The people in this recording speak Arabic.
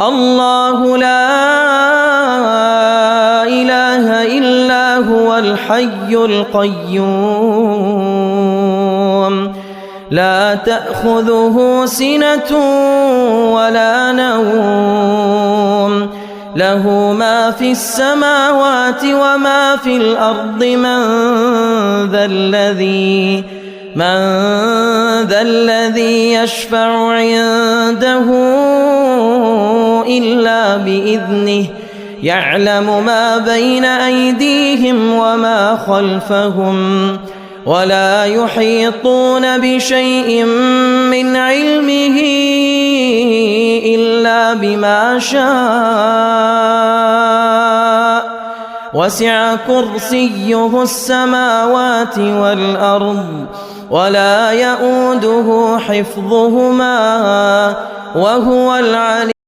الله لا إله إلا هو الحي القيوم لا تأخذه سنة ولا نوم له ما في السماوات وما في الأرض من ذا الذي يشفع عنده إلا بإذنه يعلم ما بين أيديهم وما خلفهم ولا يحيطون بشيء من علمه إلا بما شاء وسع كرسيه السماوات والأرض ولا يؤوده حفظهما وهو العلي